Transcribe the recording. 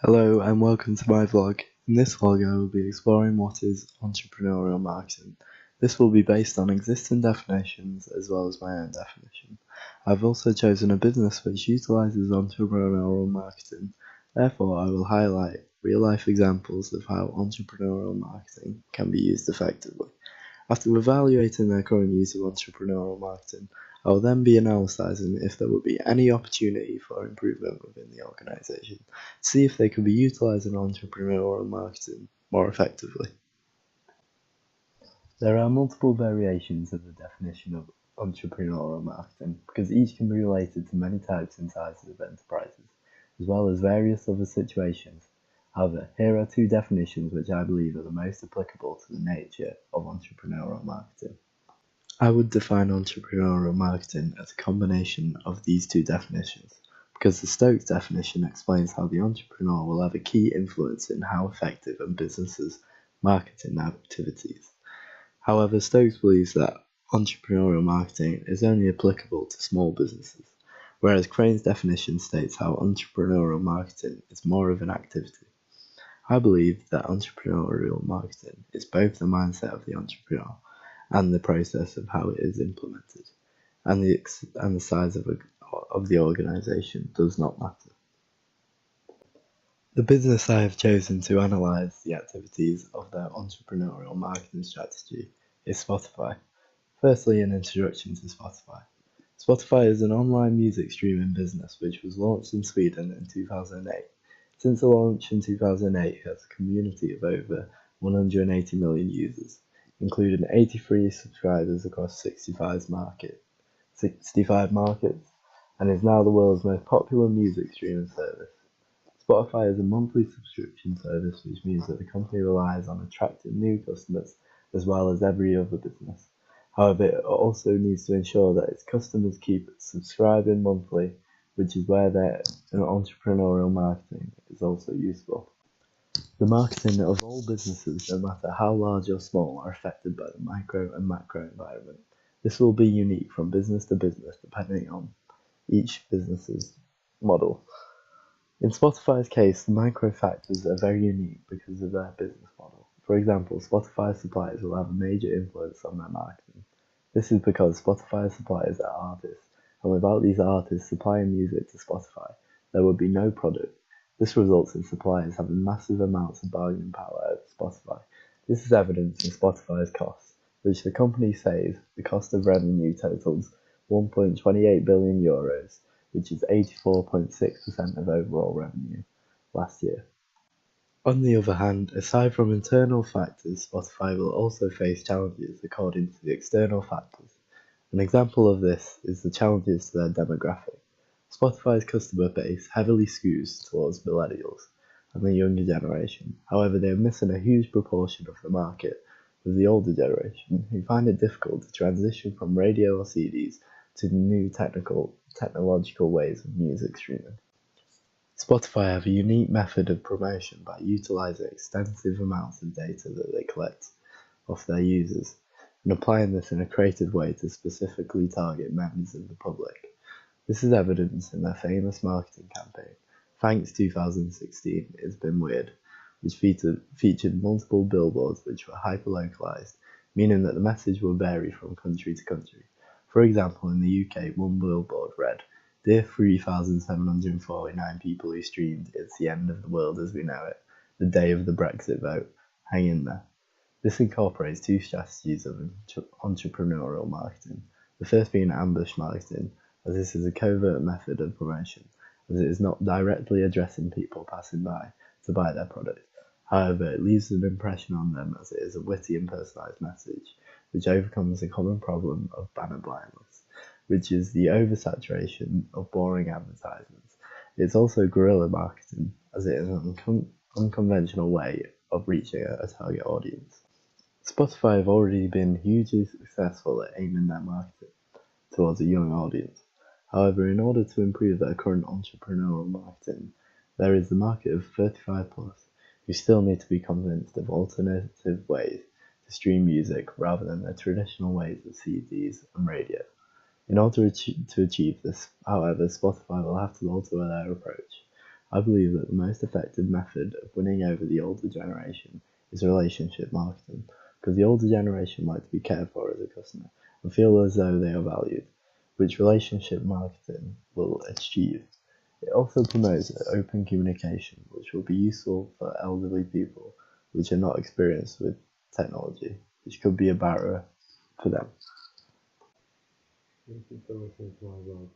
Hello and welcome to my vlog. In this vlog I will be exploring what is entrepreneurial marketing. This will be based on existing definitions as well as my own definition. I've also chosen a business which utilises entrepreneurial marketing. Therefore I will highlight real life examples of how entrepreneurial marketing can be used effectively. After evaluating their current use of entrepreneurial marketing, I will then be analysing if there would be any opportunity for improvement within the organisation to see if they could be utilising entrepreneurial marketing more effectively. There are multiple variations of the definition of entrepreneurial marketing because each can be related to many types and sizes of enterprises, as well as various other situations. However, here are two definitions which I believe are the most applicable to the nature of entrepreneurial marketing. I would define entrepreneurial marketing as a combination of these two definitions, because the Stokes definition explains how the entrepreneur will have a key influence in how effective a business's marketing activities. However, Stokes believes that entrepreneurial marketing is only applicable to small businesses, whereas Crane's definition states how entrepreneurial marketing is more of an activity. I believe that entrepreneurial marketing is both the mindset of the entrepreneur and the process of how it is implemented, and the size of the organisation does not matter. The business I have chosen to analyse the activities of their entrepreneurial marketing strategy is Spotify. Firstly, an introduction to Spotify. Spotify is an online music streaming business which was launched in Sweden in 2008. Since the launch in 2008, it has a community of over 180 million users, including 83 subscribers across 65 markets, and is now the world's most popular music streaming service. Spotify is a monthly subscription service, which means that the company relies on attracting new customers as well as every other business. However, it also needs to ensure that its customers keep subscribing monthly, which is where their entrepreneurial marketing is also useful. The marketing of all businesses, no matter how large or small, are affected by the micro and macro environment. This will be unique from business to business depending on each business's model. In Spotify's case, the micro factors are very unique because of their business model. For example, Spotify suppliers will have a major influence on their marketing. This is because Spotify suppliers are artists, and without these artists supplying music to Spotify, there would be no product. This results in suppliers having massive amounts of bargaining power over Spotify. This is evidenced in Spotify's costs, which the company says the cost of revenue totals €1.28 billion, which is 84.6% of overall revenue last year. On the other hand, aside from internal factors, Spotify will also face challenges according to the external factors. An example of this is the challenges to their demographic. Spotify's customer base heavily skews towards millennials and the younger generation. However, they are missing a huge proportion of the market with the older generation, who find it difficult to transition from radio or CDs to new technological ways of music streaming. Spotify have a unique method of promotion by utilising extensive amounts of data that they collect off their users and applying this in a creative way to specifically target members of the public. This is evidenced in their famous marketing campaign, Thanks 2016 It's Been Weird, which featured multiple billboards which were hyper-localised, meaning that the message will vary from country to country. For example, in the UK, one billboard read, "Dear 3,749 people who streamed It's the End of the World as We Know It, the day of the Brexit vote, hang in there." This incorporates two strategies of entrepreneurial marketing. The first being ambush marketing, as this is a covert method of promotion, as it is not directly addressing people passing by to buy their product. However, it leaves an impression on them as it is a witty and personalised message, which overcomes the common problem of banner blindness, which is the oversaturation of boring advertisements. It's also guerrilla marketing, as it is an unconventional way of reaching a target audience. Spotify have already been hugely successful at aiming their marketing towards a young audience. However, in order to improve their current entrepreneurial marketing, there is the market of 35 plus, who still need to be convinced of alternative ways to stream music rather than the traditional ways of CDs and radio. In order to achieve this, however, Spotify will have to alter their approach. I believe that the most effective method of winning over the older generation is relationship marketing, because the older generation like to be cared for as a customer and feel as though they are valued, which relationship marketing will achieve. It also promotes open communication, which will be useful for elderly people which are not experienced with technology, which could be a barrier for them. Thank you for listening to my blog.